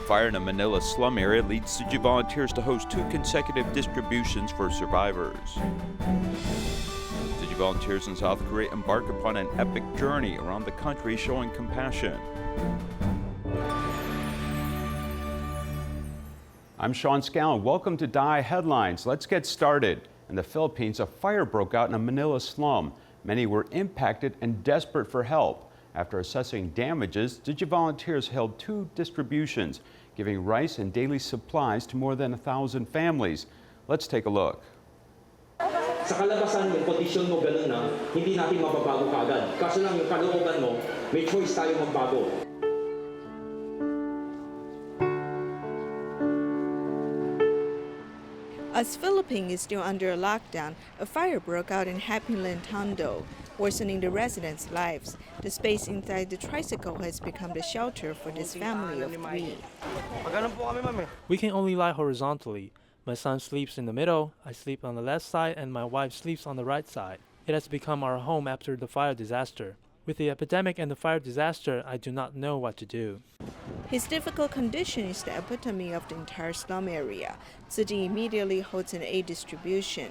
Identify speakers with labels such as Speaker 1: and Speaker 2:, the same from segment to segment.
Speaker 1: fire in a Manila slum area leads Tzu Chi volunteers to host 2 consecutive distributions for survivors. Tzu Chi volunteers in South Korea embark upon an epic journey around the country showing compassion. I'm Sean Scanlan. Welcome to DaAi Headlines. Let's get started. In the Philippines, a fire broke out in a Manila slum. Many were impacted and desperate for help. After assessing damages, Tzu Chi volunteers held 2 distributions, giving rice and daily supplies to more than 1,000 families. Let's take a look.
Speaker 2: Sa kalabasan, yung kondisyon mo ganun na, hindi natin mababago kaagad. Kaso lang yung kalooban mo, may choice tayo magbago.
Speaker 3: As Philippines is still under a lockdown, a fire broke out in Happyland Tondo, worsening the residents' lives. The space inside the tricycle has become the shelter for this family of 3.
Speaker 4: We can only lie horizontally. My son sleeps in the middle, I sleep on the left side, and my wife sleeps on the right side. It has become our home after the fire disaster. With the epidemic and the fire disaster, I do not know what to do.
Speaker 3: His difficult condition is the epitome of the entire slum area. Tzu Chi immediately holds an aid distribution.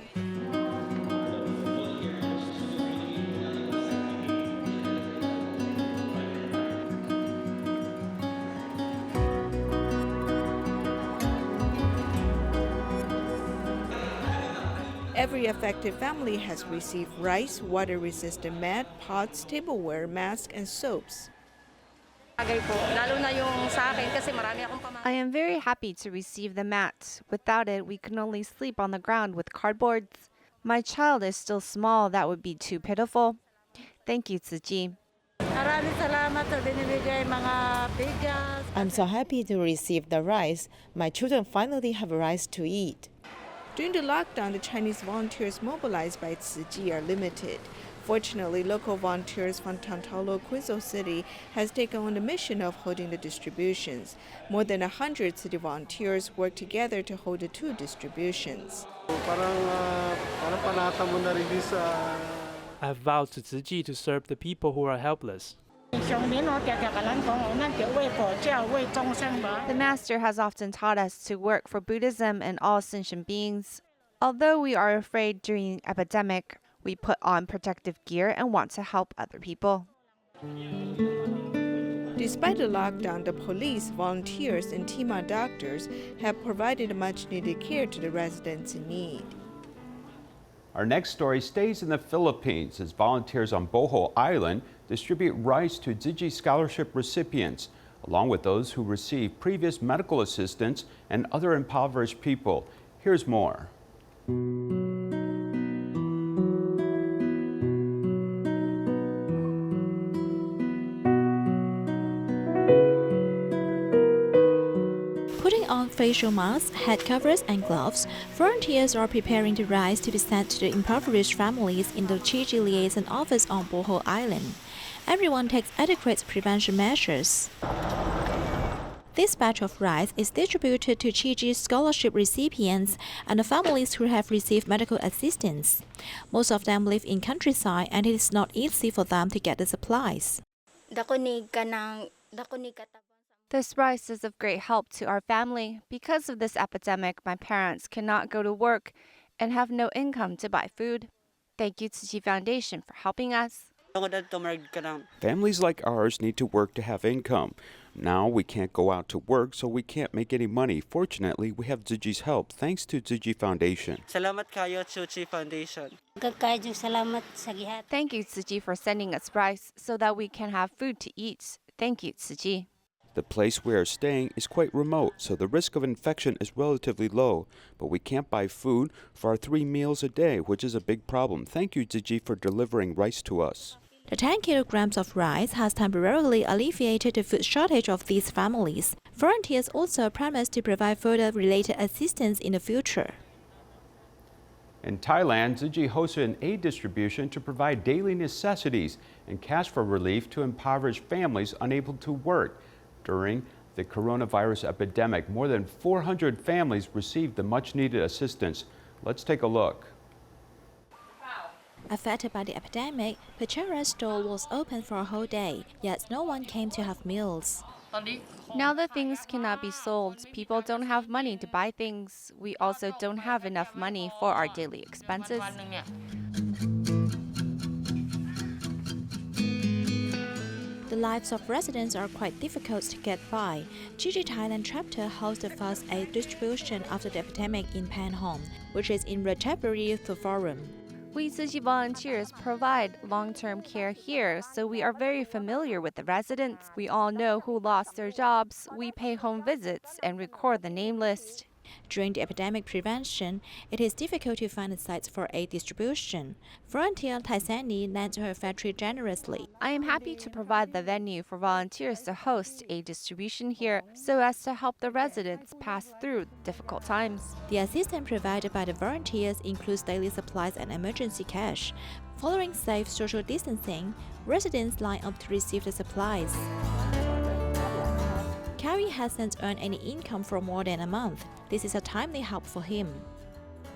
Speaker 3: Every affected family has received rice, water-resistant mat, pots, tableware, masks, and soaps.
Speaker 5: I am very happy to receive the mat. Without it, we can only sleep on the ground with cardboards. My child is still small. That would be too pitiful. Thank you, Tzu Chi.
Speaker 6: I'm so happy to receive the rice. My children finally have rice to eat.
Speaker 3: During the lockdown, the Chinese volunteers mobilized by Tzu Chi are limited. Fortunately, local volunteers from Tantalo, Quezon City has taken on the mission of holding the distributions. More than 100 city volunteers work together to hold the 2 distributions.
Speaker 4: I have vowed to Tzu Chi to serve the people who are helpless.
Speaker 5: The Master has often taught us to work for Buddhism and all sentient beings. Although we are afraid during the epidemic, we put on protective gear and want to help other people.
Speaker 3: Despite the lockdown, the police, volunteers, and Tima doctors have provided much-needed care to the residents in need.
Speaker 1: Our next story stays in the Philippines as volunteers on Bohol Island distribute rice to Tzu Chi scholarship recipients, along with those who receive previous medical assistance and other impoverished people. Here's more.
Speaker 7: Putting on facial masks, head covers, and gloves, volunteers are preparing the rice to be sent to the impoverished families in the Tzu Chi liaison office on Bohol Island. Everyone takes adequate prevention measures. This batch of rice is distributed to Tzu Chi scholarship recipients and the families who have received medical assistance. Most of them live in countryside and it is not easy for them to get the supplies.
Speaker 5: This rice is of great help to our family. Because of this epidemic, my parents cannot go to work and have no income to buy food. Thank you, Tzu Chi Foundation, for helping us.
Speaker 1: Families like ours need to work to have income. Now we can't go out to work, so we can't make any money. Fortunately, we have Tzu Chi's help, thanks to Tzu Chi Foundation.
Speaker 8: Salamat kayo, Tzu Chi Foundation.
Speaker 5: Thank you, Tzu Chi, for sending us rice so that we can have food to eat. Thank you, Tzu Chi.
Speaker 1: The place we are staying is quite remote, so the risk of infection is relatively low, but we can't buy food for our 3 meals a day, which is a big problem. Thank you, Tzu Chi, for delivering rice to us.
Speaker 7: The 10 kilograms of rice has temporarily alleviated the food shortage of these families. Volunteers also promise to provide further related assistance in the future.
Speaker 1: In Thailand, Tzu Chi hosted an aid distribution to provide daily necessities and cash for relief to impoverished families unable to work. During the coronavirus epidemic, more than 400 families received the much-needed assistance. Let's take a look.
Speaker 7: Affected by the epidemic, Pachera's store was open for a whole day, yet no one came to have meals.
Speaker 5: Now that things cannot be sold, people don't have money to buy things. We also don't have enough money for our daily expenses.
Speaker 7: The lives of residents are quite difficult to get by. Tzu Chi Thailand chapter hosts the first aid distribution after the epidemic in Panhong, which is in recovery forum.
Speaker 5: We Tzu Chi volunteers provide long-term care here, so we are very familiar with the residents. We all know who lost their jobs. We pay home visits and record the name list.
Speaker 7: During the epidemic prevention, it is difficult to find the sites for aid distribution. Volunteer Taisani lent her factory generously.
Speaker 5: I am happy to provide the venue for volunteers to host aid distribution here so as to help the residents pass through difficult times.
Speaker 7: The assistance provided by the volunteers includes daily supplies and emergency cash. Following safe social distancing, residents line up to receive the supplies. Carrie hasn't earned any income for more than a month. This is a timely help for him.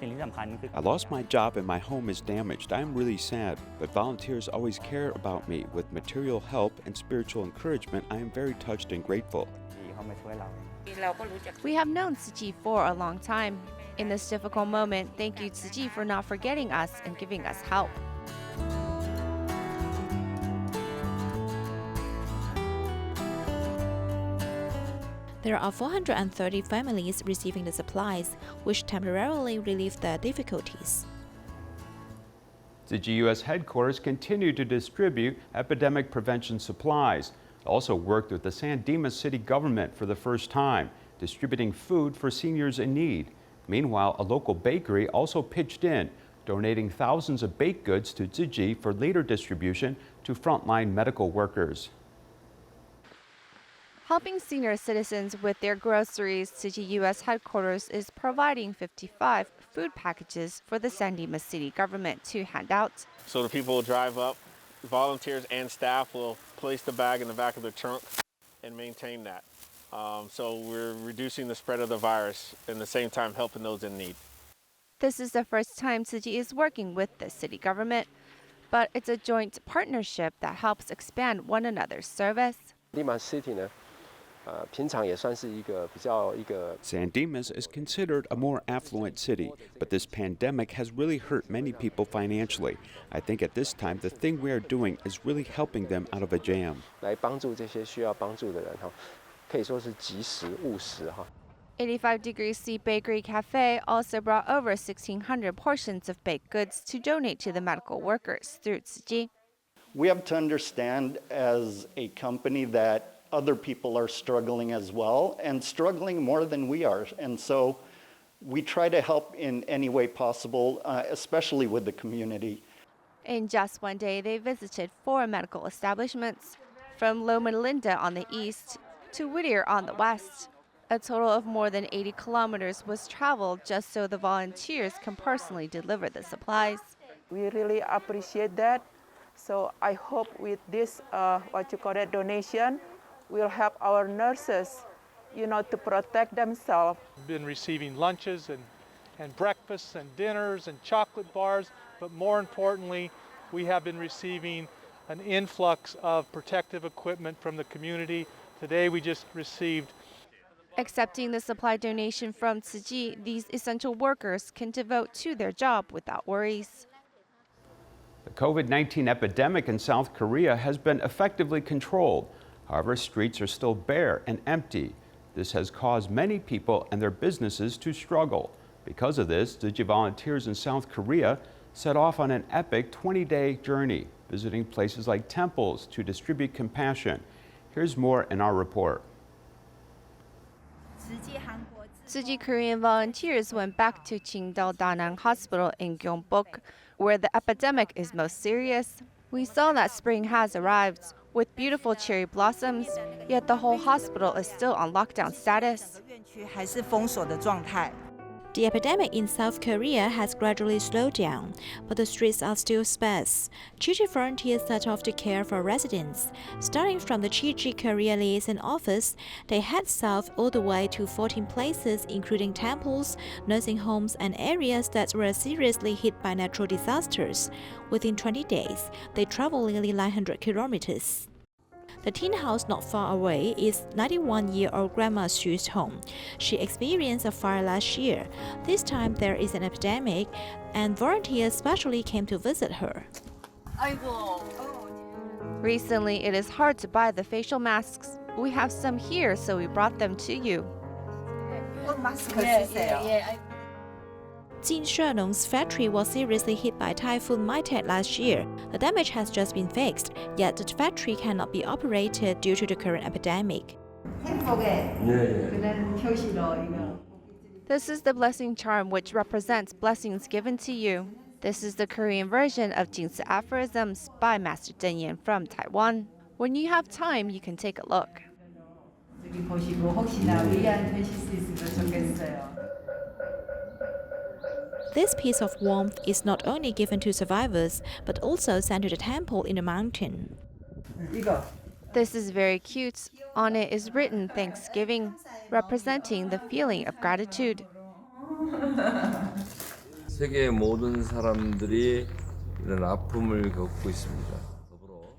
Speaker 1: I lost my job and my home is damaged. I am really sad, but volunteers always care about me. With material help and spiritual encouragement, I am very touched and grateful.
Speaker 5: We have known Tzu Chi for a long time. In this difficult moment, thank you Tzu Chi for not forgetting us and giving us help.
Speaker 7: There are 430 families receiving the supplies, which temporarily relieve their difficulties.
Speaker 1: Tzu Chi U.S. headquarters continue to distribute epidemic prevention supplies. Also worked with the San Dimas city government for the first time, distributing food for seniors in need. Meanwhile, a local bakery also pitched in, donating thousands of baked goods to Tzu Chi for later distribution to frontline medical workers.
Speaker 5: Helping senior citizens with their groceries, Tzu Chi U.S. headquarters is providing 55 food packages for the San Dimas city government to hand out.
Speaker 9: So the people will drive up, volunteers and staff will place the bag in the back of their trunk and maintain that. So we're reducing the spread of the virus and at the same time helping those in need.
Speaker 5: This is the first time Tzu Chi is working with the city government, but it's a joint partnership that helps expand one another's service.
Speaker 1: San Dimas is considered a more affluent city, but this pandemic has really hurt many people financially. I think at this time the thing we are doing is really helping them out of a jam.
Speaker 5: 85 Degrees C Bakery Cafe also brought over 1,600 portions of baked goods to donate to the medical workers through Tzu Chi.
Speaker 10: We have to understand as a company that other people are struggling as well and struggling more than we are. And so we try to help in any way possible, especially with the community.
Speaker 5: In just one day, they visited 4 medical establishments, from Loma Linda on the east to Whittier on the west. A total of more than 80 kilometers was traveled just so the volunteers can personally deliver the supplies.
Speaker 11: We really appreciate that. So I hope with this, donation, will help our nurses, to protect themselves.
Speaker 12: We've been receiving lunches and breakfasts and dinners and chocolate bars, but more importantly, we have been receiving an influx of protective equipment from the community. Today we just received.
Speaker 5: Accepting the supply donation from Tzu Chi, these essential workers can devote to their job without worries.
Speaker 1: The COVID-19 epidemic in South Korea has been effectively controlled. However, streets are still bare and empty. This has caused many people and their businesses to struggle. Because of this, Tzu Chi volunteers in South Korea set off on an epic 20-day journey, visiting places like temples to distribute compassion. Here's more in our report.
Speaker 5: Tzu Chi Korean volunteers went back to Qingdao Danan Hospital in Gyeongbok, where the epidemic is most serious. We saw that spring has arrived, with beautiful cherry blossoms, yet the whole hospital is still on lockdown status.
Speaker 7: The epidemic in South Korea has gradually slowed down, but the streets are still sparse. Tzu Chi volunteers set off to care for residents. Starting from the Tzu Chi Korea liaison office, they head south all the way to 14 places, including temples, nursing homes, and areas that were seriously hit by natural disasters. Within 20 days, they travel nearly 900 kilometers. The teen house not far away is 91-year-old Grandma Xu's home. She experienced a fire last year. This time there is an epidemic, and volunteers specially came to visit her.
Speaker 5: Recently, it is hard to buy the facial masks. We have some here, so we brought them to you.
Speaker 7: Jin Shenong's factory was seriously hit by Typhoon Maitek last year. The damage has just been fixed, yet the factory cannot be operated due to the current epidemic.
Speaker 5: This is the blessing charm, which represents blessings given to you. This is the Korean version of Jingzi aphorisms by Master Zhen Yan from Taiwan. When you have time, you can take a look.
Speaker 7: This piece of warmth is not only given to survivors, but also sent to the temple in the mountain.
Speaker 5: This is very cute. On it is written Thanksgiving, representing the feeling of gratitude.
Speaker 13: 세계 모든 사람들이 이런 아픔을 겪고 있습니다.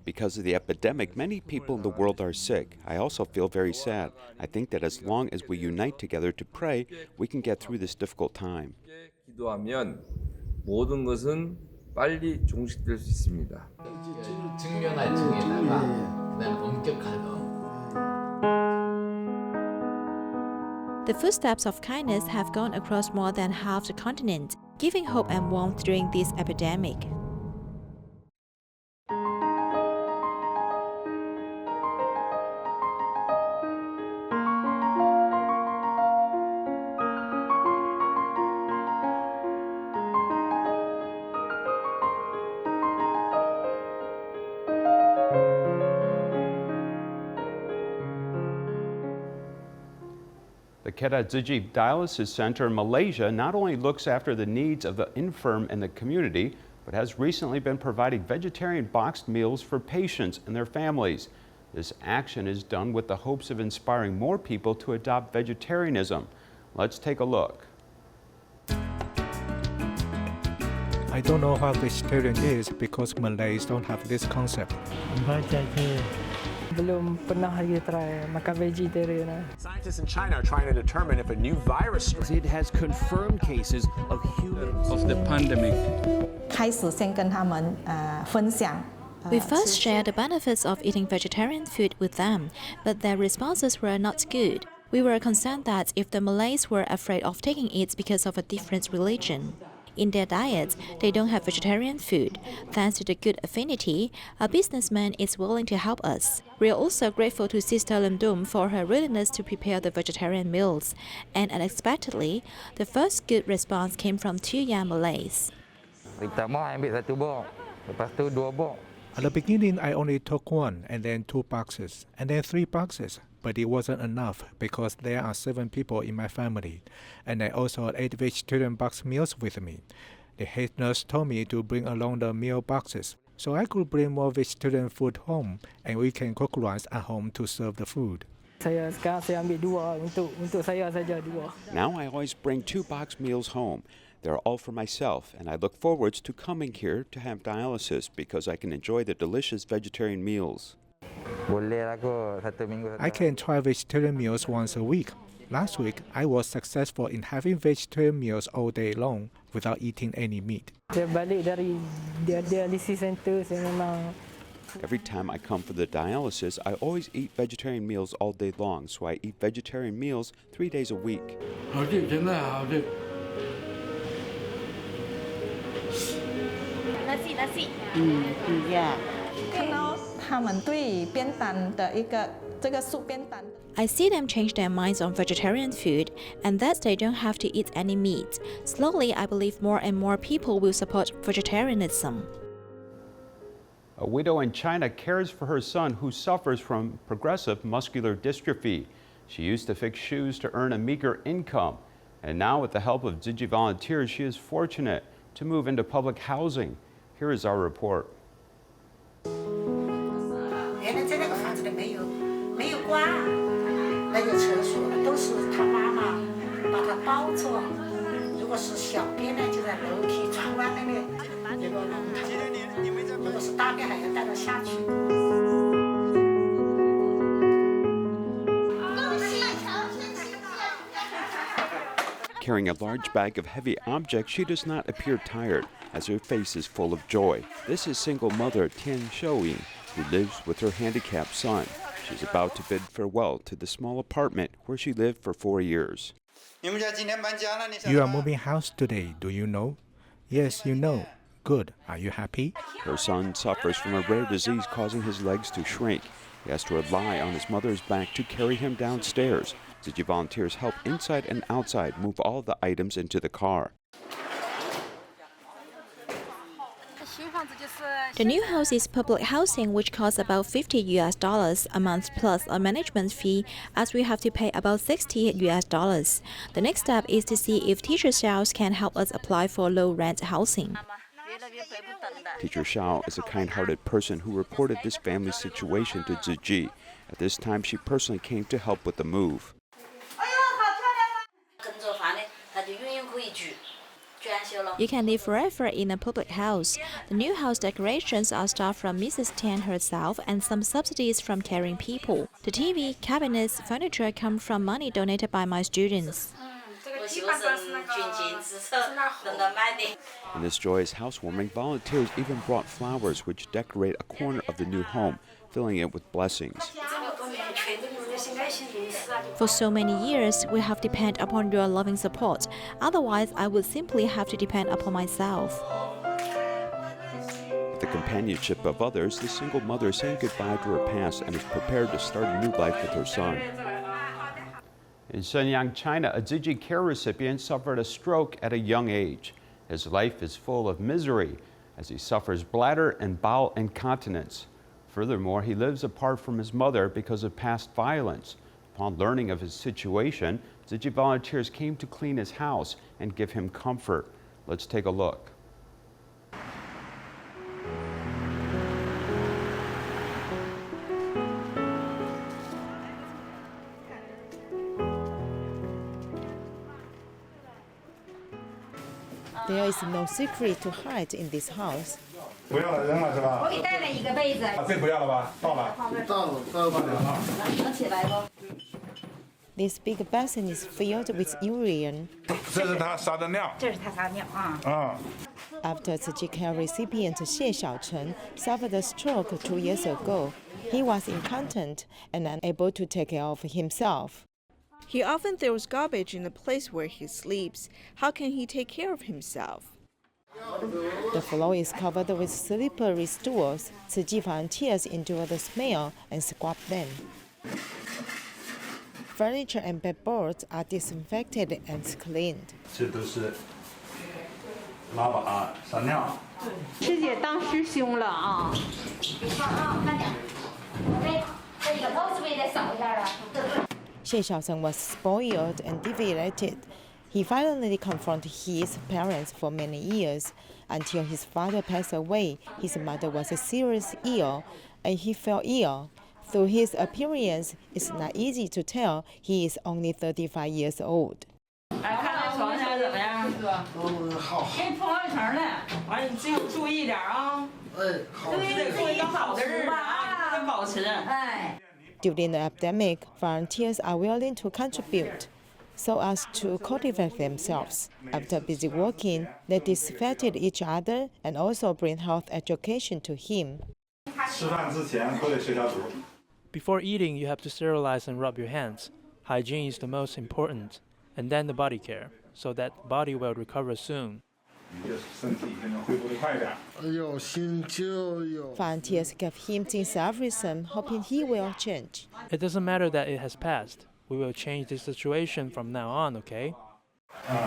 Speaker 1: Because of the epidemic, many people in the world are sick. I also feel very sad. I think that as long as we unite together to pray, we can get through this difficult time.
Speaker 13: 기도하면 모든 것은 빨리 종식될 수 있습니다.
Speaker 14: 측면할 층에다가 그다음 엄격한 거.
Speaker 7: The footsteps of kindness have gone across more than half the continent, giving hope and warmth during this epidemic.
Speaker 1: The Kera Tzu Chi Dialysis Center in Malaysia not only looks after the needs of the infirm and the community, but has recently been providing vegetarian boxed meals for patients and their families. This action is done with the hopes of inspiring more people to adopt vegetarianism. Let's take a look.
Speaker 15: I don't know what vegetarian is because Malays don't have this concept.
Speaker 16: Belum pernah lagi try makan vegetarian.
Speaker 17: Scientists in China are trying to determine if a new virus.
Speaker 18: It has confirmed cases of humans
Speaker 19: of the pandemic.
Speaker 7: We first shared the benefits of eating vegetarian food with them, but their responses were not good. We were concerned that if the Malays were afraid of taking it because of a different religion. In their diets, they don't have vegetarian food. Thanks to the good affinity, a businessman is willing to help us. We are also grateful to Sister Lemdum for her willingness to prepare the vegetarian meals. And unexpectedly, the first good response came from 2 young Malays.
Speaker 15: At the beginning, I only took 1, and then 2 boxes, and then 3 boxes. But it wasn't enough because there are 7 people in my family, and I also ate vegetarian box meals with me. The head nurse told me to bring along the meal boxes, so I could bring more vegetarian food home, and we can cook rice at home to serve the food.
Speaker 1: Now I always bring 2 box meals home. They're all for myself, and I look forward to coming here to have dialysis because I can enjoy the delicious vegetarian meals.
Speaker 15: I can try vegetarian meals once a week. Last week, I was successful in having vegetarian meals all day long without eating any meat.
Speaker 16: Balik dari dialysis center, saya memang.
Speaker 1: Every time I come for the dialysis, I always eat vegetarian meals all day long, so I eat vegetarian meals 3 days a week.
Speaker 6: Nasi. Yeah.
Speaker 7: I see them change their minds on vegetarian food, and that they don't have to eat any meat. Slowly, I believe more and more people will support vegetarianism.
Speaker 1: A widow in China cares for her son who suffers from progressive muscular dystrophy. She used to fix shoes to earn a meager income. And now, with the help of Tzu Chi volunteers, she is fortunate to move into public housing. Here is our report.
Speaker 19: 原来在那个房子里没有关，那个厕所都是他妈妈把它包着。如果是小便呢，就在楼梯窗外那个龙头；如果是大便，还要带到下去。
Speaker 1: Carrying a large bag of heavy objects, she does not appear tired, as her face is full of joy. This is single mother Tian Shouying, who lives with her handicapped son. She's about to bid farewell to the small apartment where she lived for 4 years.
Speaker 15: You are moving house today, do you know? Yes, you know. Good. Are you happy?
Speaker 1: Her son suffers from a rare disease causing his legs to shrink. He has to rely on his mother's back to carry him downstairs. Tzu Chi volunteers help inside and outside move all the items into the car.
Speaker 7: The new house is public housing, which costs about $50 a month plus a management fee, as we have to pay about $60. The next step is to see if Teacher Xiao can help us apply for low-rent housing.
Speaker 1: Teacher Xiao is a kind-hearted person who reported this family's situation to Tzu Chi. At this time, she personally came to help with the move.
Speaker 7: You can live forever in a public house. The new house decorations are stuff from Mrs. Tian herself and some subsidies from caring people. The TV, cabinets, furniture come from money donated by my students.
Speaker 1: In this joyous housewarming, volunteers even brought flowers which decorate a corner of the new home, filling it with blessings.
Speaker 7: For so many years, we have depended upon your loving support. Otherwise, I would simply have to depend upon myself.
Speaker 1: With the companionship of others, the single mother is saying goodbye to her past and is prepared to start a new life with her son. In Shenyang, China, a Tzu Chi care recipient suffered a stroke at a young age. His life is full of misery as he suffers bladder and bowel incontinence. Furthermore, he lives apart from his mother because of past violence. Upon learning of his situation, Tzu Chi volunteers came to clean his house and give him comfort. Let's take a look.
Speaker 6: There is no secret to hide in this house. This big basin is filled with urine. After Tzu Chi care recipient Xie Xiaochen suffered a stroke 2 years ago, he was incontinent and unable to take care of himself.
Speaker 3: He often throws garbage in the place where he sleeps. How can he take care of himself?
Speaker 6: The floor is covered with slippery stools. Tzu Chi volunteers endure the smell and scrub them. Furniture and bedboards are disinfected and cleaned. Xie Xiaocheng was spoiled and deviated. He finally confronted his parents for many years. Until his father passed away, his mother was seriously ill, and he fell ill. Through his appearance, it's not easy to tell he is only 35 years old. During the epidemic, volunteers are willing to contribute so as to cultivate themselves. After busy working, they disinfected each other and also bring health education to him.
Speaker 4: Before eating, you have to sterilize and rub your hands. Hygiene is the most important, and then the body care, so that the body will recover soon.
Speaker 6: Volunteers gave him ginserism, hoping he will change.
Speaker 4: It doesn't matter that it has passed. We will change the situation from now on, okay?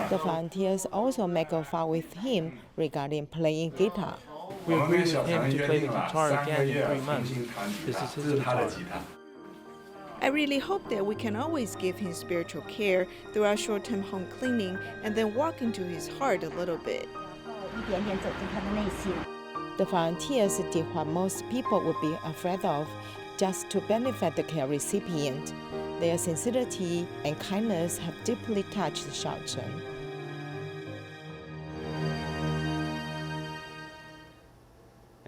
Speaker 6: The volunteers also make a vow with him regarding playing guitar.
Speaker 4: We agree with him to play the guitar again in 3 months. This is his guitar.
Speaker 3: I really hope that we can always give him spiritual care through our short-term home cleaning and then walk into his heart a little bit.
Speaker 6: The volunteers did what most people would be afraid of, just to benefit the care recipient. Their sincerity and kindness have deeply touched Xiaocheng.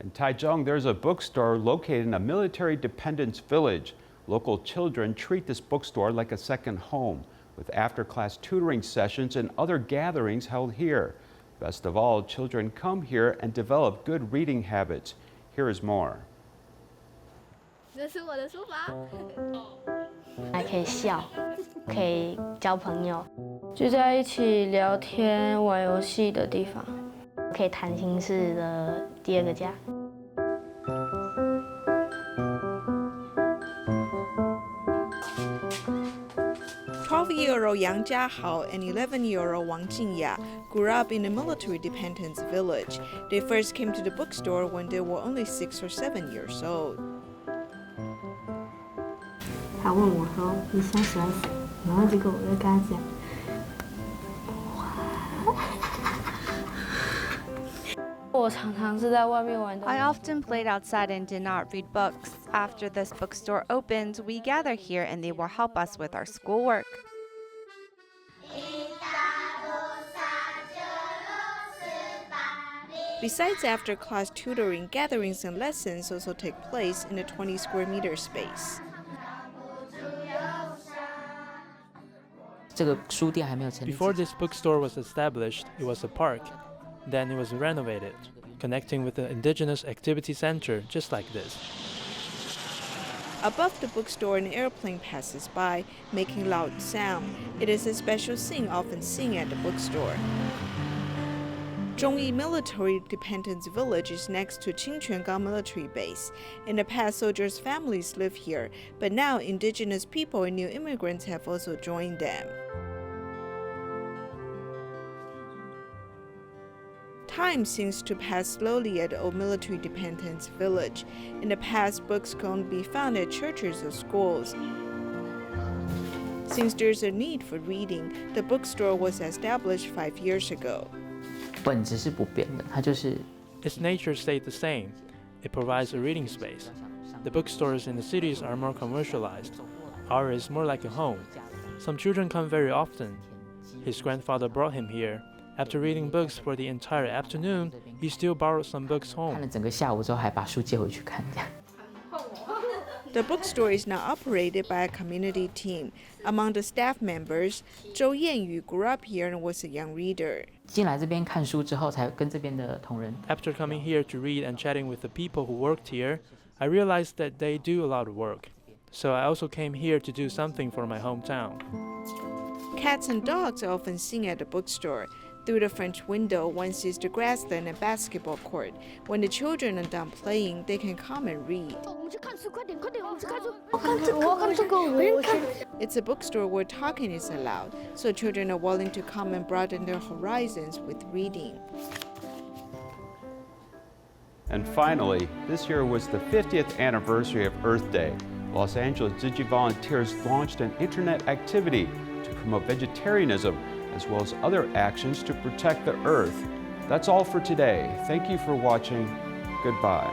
Speaker 1: In Taichung, there's a bookstore located in a military dependence village. Local children treat this bookstore like a second home, with after-class tutoring sessions and other gatherings held here. Best of all, children come here and develop good reading habits. Here is more.
Speaker 20: 这是我的书房，还可以笑，可以交朋友，聚在一起聊天、玩游戏的地方，可以谈心事的第二个家。
Speaker 3: 12-year-old Yang Jiahao and 11-year-old Wang Jingya grew up in a military dependence village. They first came to the bookstore when they were only 6 or 7 years old.
Speaker 20: 他问我说：“你想喜欢谁？”然后结果我就跟他讲。我常常是在外面玩的。
Speaker 5: I often played outside and did not read books. After this bookstore opened, we gather here and they will help us with our schoolwork.
Speaker 3: Besides after-class tutoring, gatherings and lessons also take place in a 20-square-meter space.
Speaker 4: Before this bookstore was established, it was a park. Then it was renovated, connecting with the indigenous activity center, just like this.
Speaker 3: Above the bookstore, an airplane passes by, making loud sound. It is a special scene often seen at the bookstore. Zhongyi Military Dependence Village is next to Qingquangang Military Base. In the past, soldiers' families lived here, but now indigenous people and new immigrants have also joined them. Time seems to pass slowly at the old military dependence village. In the past, books could only be found at churches or schools. Since there's a need for reading, the bookstore was established 5 years ago.
Speaker 4: Its nature stayed the same. It provides a reading space. The bookstores in the cities are more commercialized. Ours is more like a home. Some children come very often. His grandfather brought him here. After reading books for the entire afternoon, he still borrowed some books home.
Speaker 3: The bookstore is now operated by a community team. Among the staff members, Zhou Yanyu grew up here and was a young reader.
Speaker 4: After coming here to read and chatting with the people who worked here, I realized that they do a lot of work. So I also came here to do something for my hometown.
Speaker 3: Cats and dogs are often seen at the bookstore. Through the French window, one sees the grassland and basketball court. When the children are done playing, they can come and read. It's a bookstore where talking is allowed, so children are willing to come and broaden their horizons with reading.
Speaker 1: And finally, this year was the 50th anniversary of Earth Day. Los Angeles Tzu Chi volunteers launched an internet activity to promote vegetarianism, as well as other actions to protect the earth. That's all for today. Thank you for watching. Goodbye.